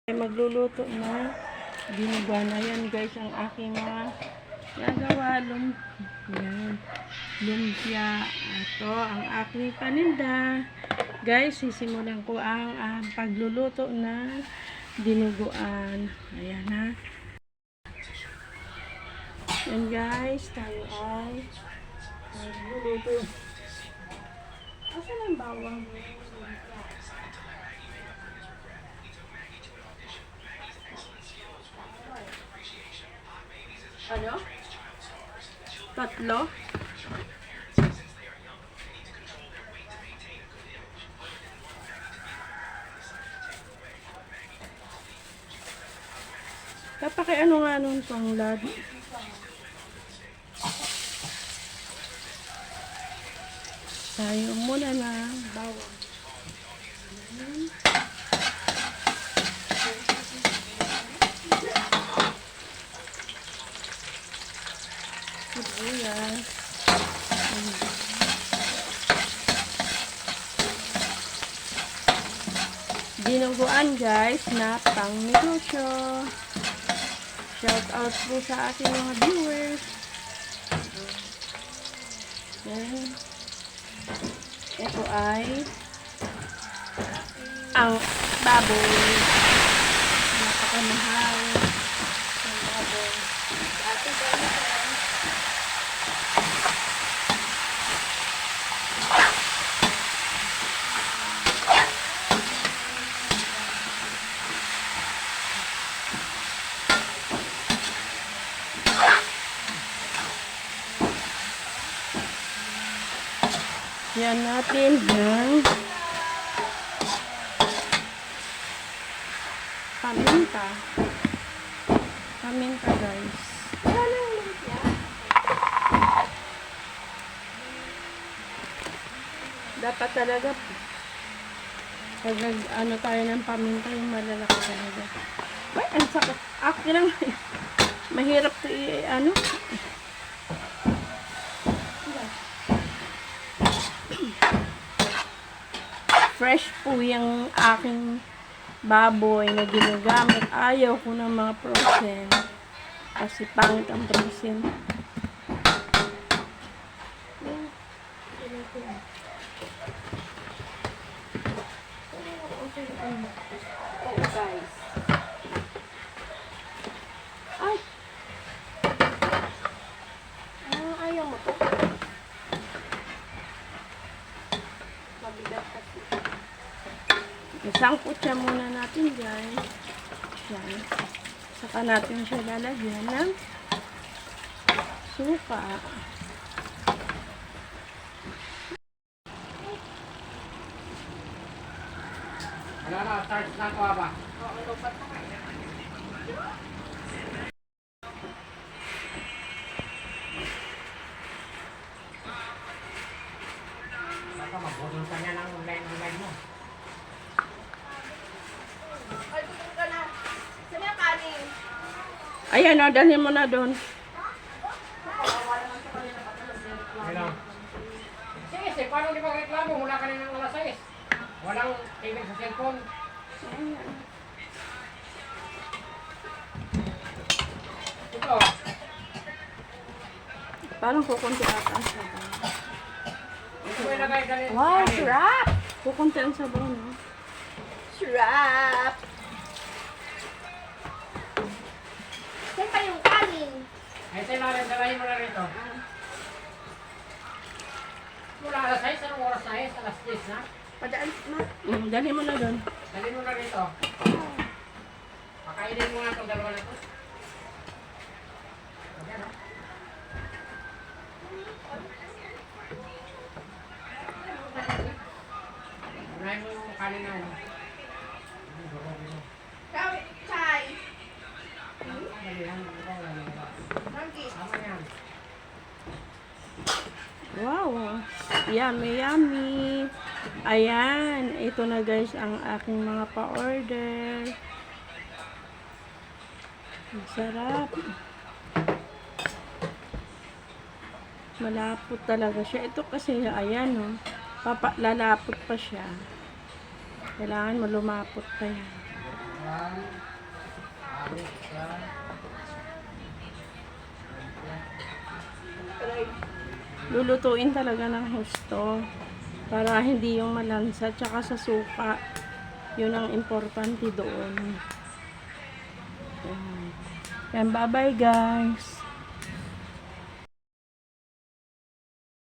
Magluluto na dinuguan na yan guys ang aking mga nagawa. Lumpia. Ito ang aking paninda guys. Sisimulan ko ang pagluluto na dinuguan. Ayan ha. Yan guys, tayo ay magluluto. Asan ang bawang? Ano? Tatlo? Kapaki ano nga nun pang lado? Tayo muna na bawang. Sibuyas. Dinuguan guys na pang negosyo. Shout out po sa ating mga viewers. Yan. Ito ay ang baboy. Napakamahal ang baboy. Ate ko yan natin ng paminta. Paminta guys. Dapat talaga pag ano tayo ng paminta yung malalaki talaga. Ay, ang sakit. Ako lang. Mahirap to ano. Fresh po yung aking baboy na ginagamit. Ayaw ko ng mga frozen. Kasi pangit ang frozen. Oh guys. Ay. Ayaw mo to. Mabigat kasi. Isang kutsa muna natin guys. Yan. Saka natin siya lalagyan ng suka. Wala na, start na ko ba? Oo, lupat na kaya. Baka mabudol ka niya ng online mo. Ay, tutong ka na. Saan yung kanin? Ayan o, dalhin mo na doon. Hello. Sige, paano di ba reklamo mula kanina ng alas 6? Walang tingin sa cellphone. Ito. Parang kukunti ata ang sabaw. Ito mo ilagay dali. Wow, sarap! Kukunti ang sabaw, no? Sarap! Saan pa yung kanin? Ay, sa ilalim, dalahin mo na rito. Mula alas 6, anong oras na is? Alas 10 na? Padaan na. Dalhin mo na doon. Dalhin mo na rito. Pakainin mo nga itong dalawa na ito. Ayan, no? Unahin mo yung kanin na ano. Chai. Dalihan mo ito. Monkey. Tama yan. Wow! Yummy, yummy! Ayan, ito na guys ang aking mga pa-order. Ang sarap. Malapot talaga siya. Ito kasi, ayan o. Lalapot pa siya. Kailangan mo lumapot pa yan. Lulutuin talaga ng husto para hindi yung malansa tsaka sa suka. Yun ang importante doon. Yan, bye-bye guys.